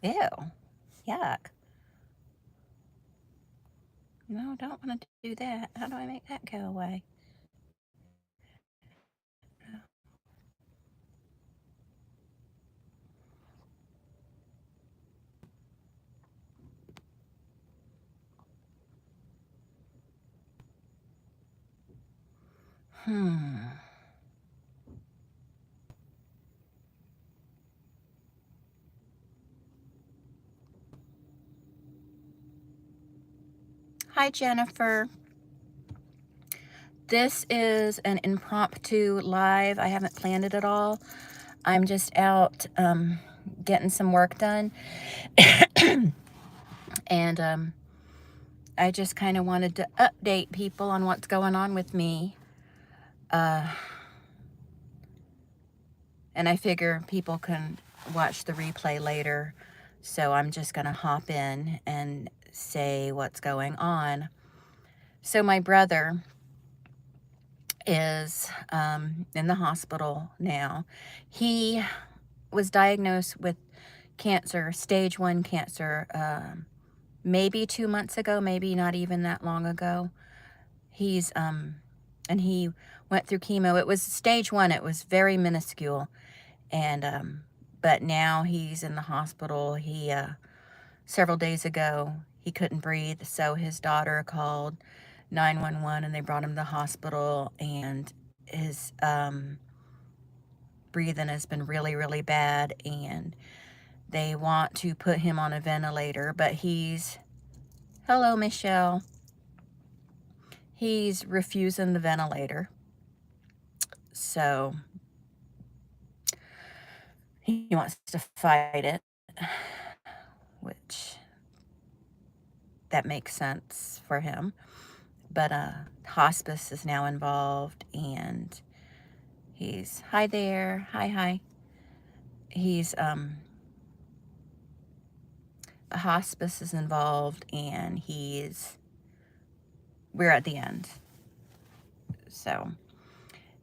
Ew. Yuck. No, don't want to do that. How do I make that go away? Hmm. Hi, Jennifer. This is an impromptu live. I haven't planned it at all. I'm just out getting some work done. And I just kind of wanted to update people on what's going on with me. And I figure people can watch the replay later. So I'm just going to hop in and say what's going on. So my brother is in the hospital now. He was diagnosed with cancer, stage 1 cancer, maybe 2 months ago, maybe not even that long ago. And he went through chemo. It was stage 1. It was very minuscule. And, but now he's in the hospital. Several days ago, he couldn't breathe. So his daughter called 911 and they brought him to the hospital, and his, breathing has been really, really bad, and they want to put him on a ventilator, but hello, Michelle. He's refusing the ventilator. So he wants to fight it, which that makes sense for him. But hospice is now involved, and hi there, hi. He's hospice is involved, and we're at the end. So,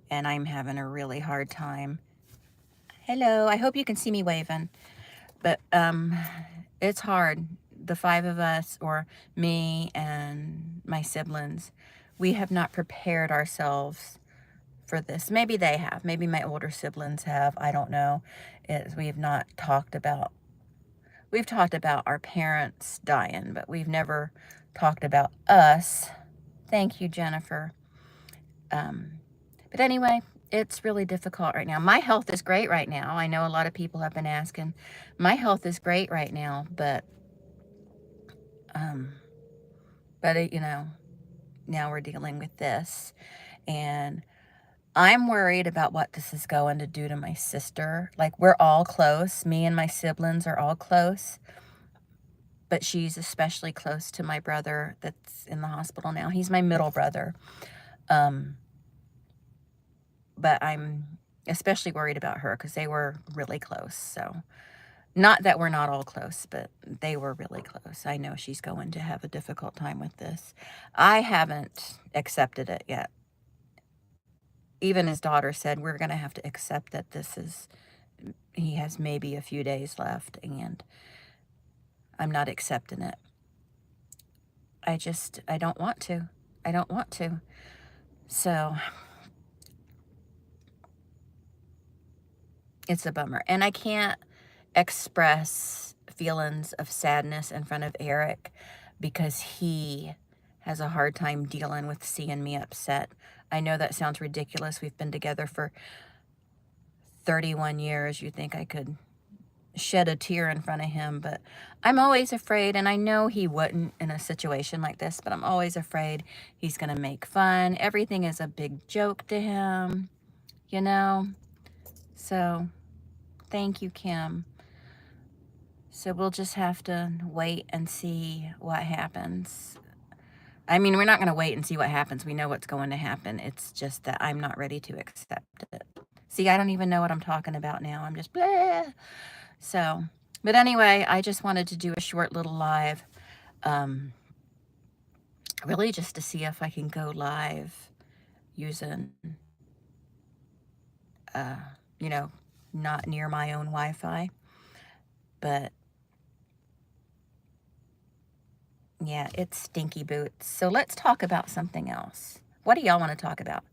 and I'm having a really hard time. Hello, I hope you can see me waving. But it's hard. The 5 of us, or me and my siblings, we have not prepared ourselves for this. Maybe they have. Maybe my older siblings have. I don't know. We've talked about our parents dying, but we've never talked about us. Thank you, Jennifer. But anyway, it's really difficult right now. My health is great right now. I know a lot of people have been asking. My health is great right now, but now we're dealing with this, and I'm worried about what this is going to do to my sister. Like, we're all close. Me and my siblings are all close, but she's especially close to my brother that's in the hospital now. He's my middle brother. But I'm especially worried about her because they were really close. So, not that we're not all close, but they were really close. I know she's going to have a difficult time with this. I haven't accepted it yet. Even his daughter said, we're going to have to accept that he has maybe a few days left, and I'm not accepting it. I don't want to. I don't want to. So, it's a bummer. And I can't express feelings of sadness in front of Eric because he has a hard time dealing with seeing me upset. I know that sounds ridiculous. We've been together for 31 years. You think I could shed a tear in front of him, but I'm always afraid, and I know he wouldn't in a situation like this, but I'm always afraid he's going to make fun. Everything is a big joke to him, you know? So, thank you, Kim. So we'll just have to wait and see what happens. I mean, we're not going to wait and see what happens. We know what's going to happen. It's just that I'm not ready to accept it. See, I don't even know what I'm talking about now. I'm just blah. So, but anyway, I just wanted to do a short little live, really just to see if I can go live using, uh, you know, not near my own Wi-Fi. But Yeah, it's stinky boots. So let's talk about something else. What do y'all want to talk about?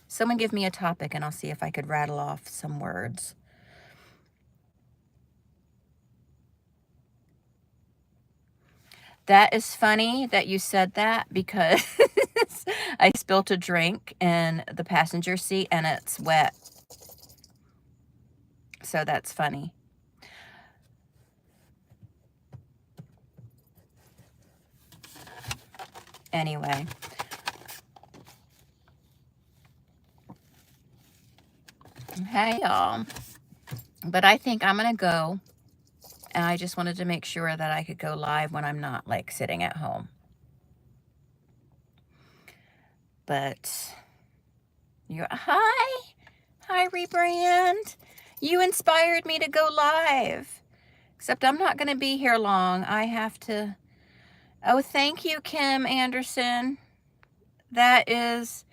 Someone give me a topic and I'll see if I could rattle off some words. That is funny that you said that because I spilt a drink in the passenger seat and it's wet. So that's funny. Anyway. Hey, y'all. But I think I'm going to go. And I just wanted to make sure that I could go live when I'm not, like, sitting at home. But, hi. Hi, Rebrand. You inspired me to go live. Except I'm not going to be here long. I have to... Oh, thank you, Kim Anderson. That is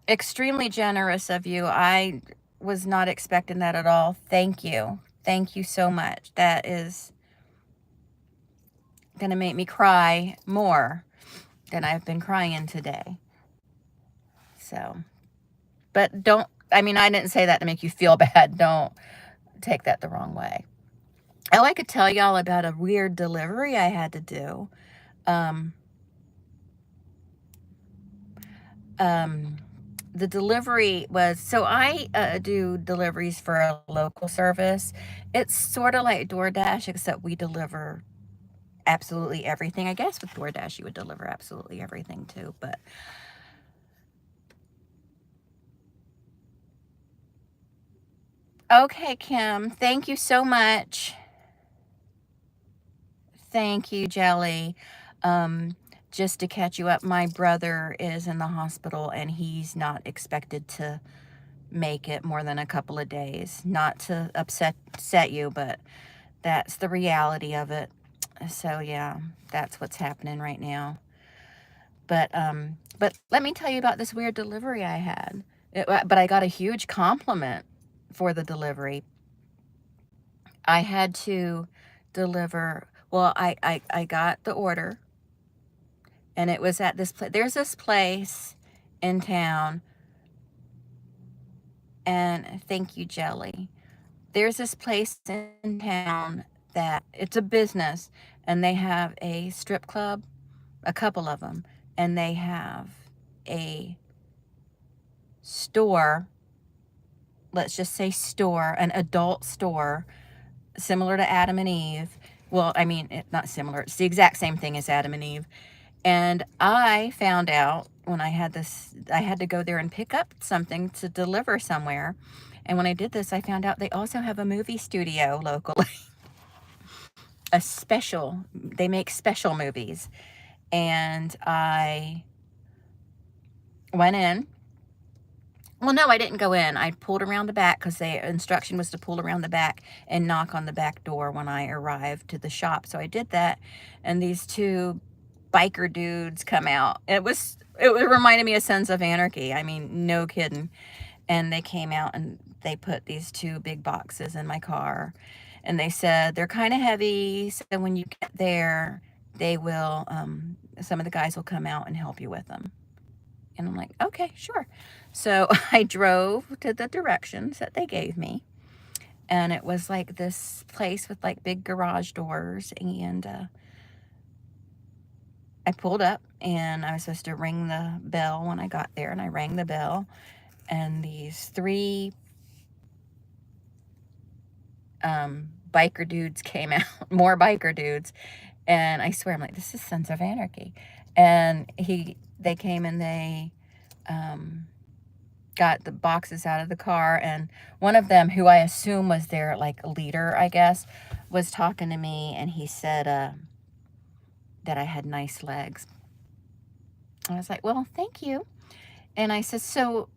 extremely generous of you. I was not expecting that at all. Thank you. Thank you so much. That is going to make me cry more than I've been crying today. So, but don't, I mean, I didn't say that to make you feel bad. Don't take that the wrong way. Oh, I could tell y'all about a weird delivery I had to do. The delivery was, so I do deliveries for a local service. It's sort of like DoorDash, except we deliver absolutely everything. I guess with DoorDash, you would deliver absolutely everything too, but okay, Kim, thank you so much. Thank you, Jelly. Just to catch you up, my brother is in the hospital and he's not expected to make it more than a couple of days. Not to upset you, but that's the reality of it. So yeah, that's what's happening right now. But let me tell you about this weird delivery I had. But I got a huge compliment for the delivery. I had to deliver, well, I got the order, and it was at this place. There's this place in town, and thank you, Jelly. There's this place in town that it's a business, and they have a strip club, a couple of them, and they have a store, let's just say store, an adult store, similar to Adam and Eve. Well, I mean, not similar, it's the exact same thing as Adam and Eve. And I found out when I had this, I had to go there and pick up something to deliver somewhere. And when I did this, I found out they also have a movie studio locally. They make special movies. And I went in. Well, no, I didn't go in. I pulled around the back because the instruction was to pull around the back and knock on the back door when I arrived to the shop. So I did that. And these two biker dudes come out. It reminded me of Sons of Anarchy. I mean, no kidding. And they came out and they put these two big boxes in my car. And they said, they're kind of heavy. So when you get there, they will, some of the guys will come out and help you with them. And I'm like, okay, sure. So I drove to the directions that they gave me. And it was like this place with like big garage doors. And I pulled up and I was supposed to ring the bell when I got there. And I rang the bell. And these three biker dudes came out, more biker dudes. And I swear, I'm like, this is Sons of Anarchy. And they came and they got the boxes out of the car, and one of them, who I assume was their like leader, I guess, was talking to me, and he said that I had nice legs. I was like, well, thank you. And I said, so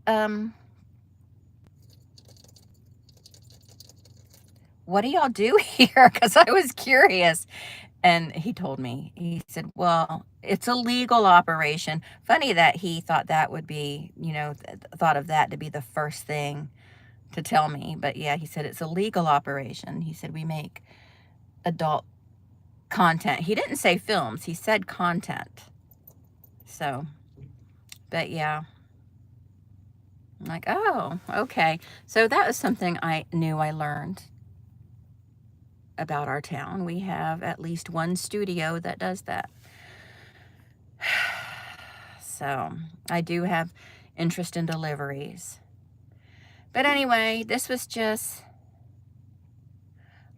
what do y'all do here? Because I was curious. And he told me, he said, well, it's a legal operation. Funny that he thought that would be, thought of that to be the first thing to tell me. But yeah, he said, it's a legal operation. He said, we make adult content. He didn't say films. He said content. So, but yeah. I'm like, oh, okay. So that was something I knew I learned about our town. We have at least one studio that does that. So I do have interest in deliveries. But anyway, this was just,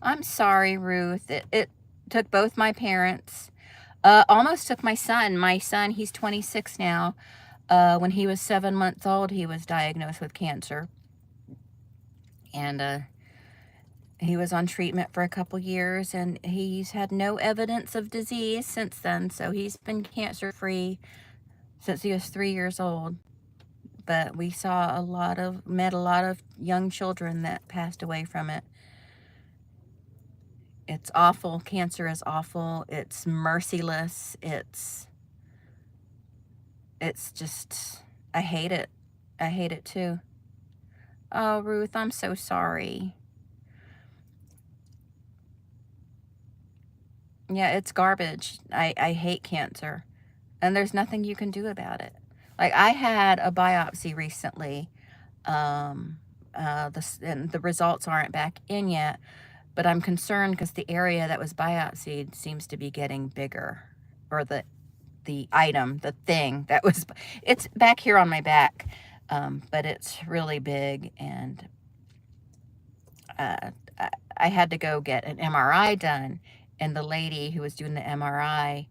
I'm sorry, Ruth. It took both my parents. Almost took my son. My son, he's 26 now. When he was 7 months old, he was diagnosed with cancer. And he was on treatment for a couple years, and he's had no evidence of disease since then. So he's been cancer-free since he was 3 years old. But we saw met a lot of young children that passed away from it. It's awful. Cancer is awful. It's merciless. It's just, I hate it. I hate it too. Oh, Ruth, I'm so sorry. Yeah, it's garbage. I hate cancer. And there's nothing you can do about it. Like, I had a biopsy recently. And the results aren't back in yet. But I'm concerned because the area that was biopsied seems to be getting bigger. Or the item, the thing that was, it's back here on my back. But it's really big. And I had to go get an MRI done. And the lady who was doing the MRI,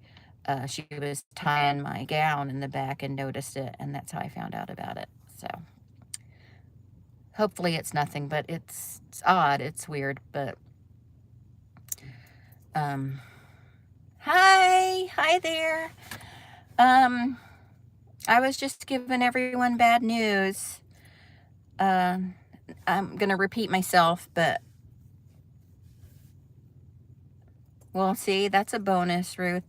she was tying my gown in the back and noticed it. And that's how I found out about it. So hopefully it's nothing, but it's odd. It's weird, but hi there. I was just giving everyone bad news. I'm gonna repeat myself, but well, see, that's a bonus, Ruth.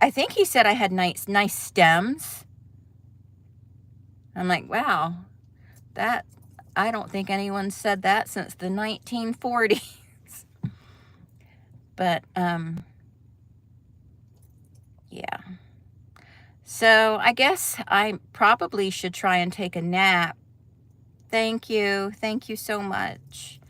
I think he said I had nice stems. I'm like, wow, that, I don't think anyone said that since the 1940s. But, yeah. So I guess I probably should try and take a nap. Thank you. Thank you so much.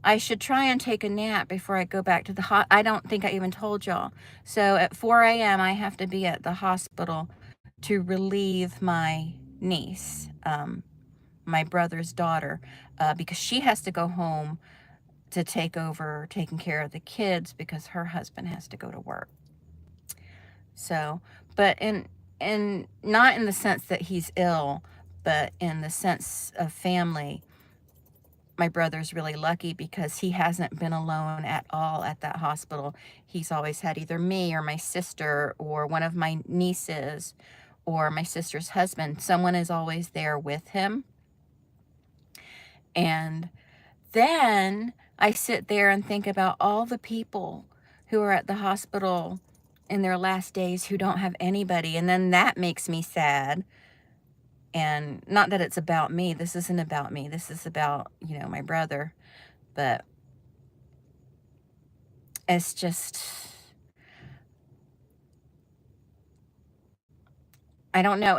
I should try and take a nap before I go back to the I don't think I even told y'all. So at 4 a.m. I have to be at the hospital to relieve my niece, my brother's daughter, because she has to go home to take over taking care of the kids because her husband has to go to work. So, but not in the sense that he's ill, but in the sense of family, my brother's really lucky because he hasn't been alone at all at that hospital. He's always had either me or my sister or one of my nieces or my sister's husband. Someone is always there with him. And then I sit there and think about all the people who are at the hospital in their last days who don't have anybody. And then that makes me sad. And not that it's about me. This isn't about me. This is about, my brother. But it's just, I don't know.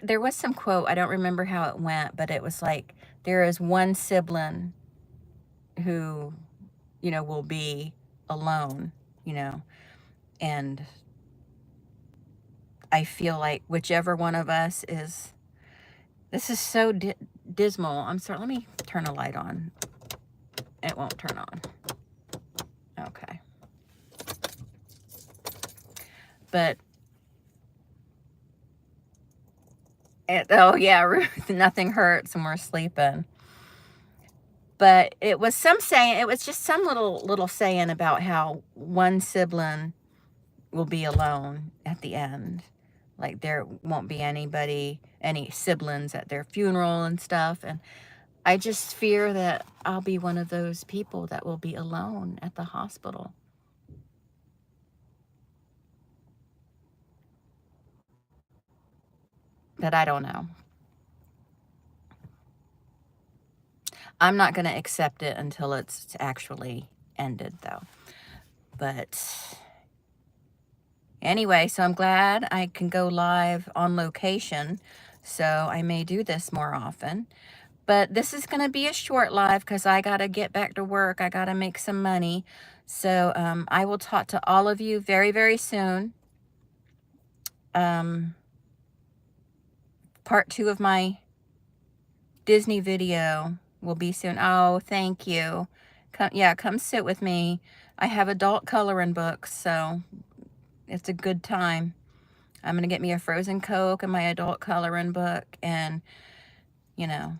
There was some quote. I don't remember how it went, but it was like, there is one sibling who, will be alone, and I feel like whichever one of us is, this is so dismal. I'm sorry. Let me turn a light on. It won't turn on. Okay. But, oh yeah, Ruth, nothing hurts when we're sleeping. But it was just some little saying about how one sibling will be alone at the end. Like there won't be any siblings at their funeral and stuff. And I just fear that I'll be one of those people that will be alone at the hospital. But I don't know. I'm not going to accept it until it's actually ended, though. But anyway, so I'm glad I can go live on location. So I may do this more often. But this is going to be a short live because I got to get back to work. I got to make some money. So I will talk to all of you very, very soon. Part 2 of my Disney video will be soon. Oh, thank you. Come sit with me. I have adult coloring books, so it's a good time. I'm going to get me a frozen Coke and my adult coloring book, and, you know,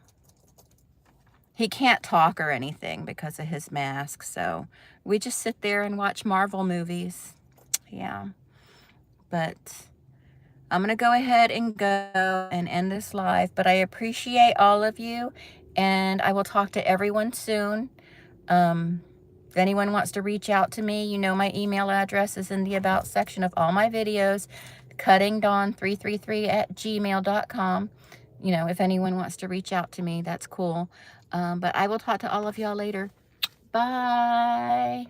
he can't talk or anything because of his mask, so we just sit there and watch Marvel movies. Yeah. But I'm going to go ahead and go and end this live, but I appreciate all of you, and I will talk to everyone soon. If anyone wants to reach out to me, you know my email address is in the About section of all my videos, cuttingdawn333@gmail.com. You know, if anyone wants to reach out to me, that's cool. But I will talk to all of y'all later. Bye.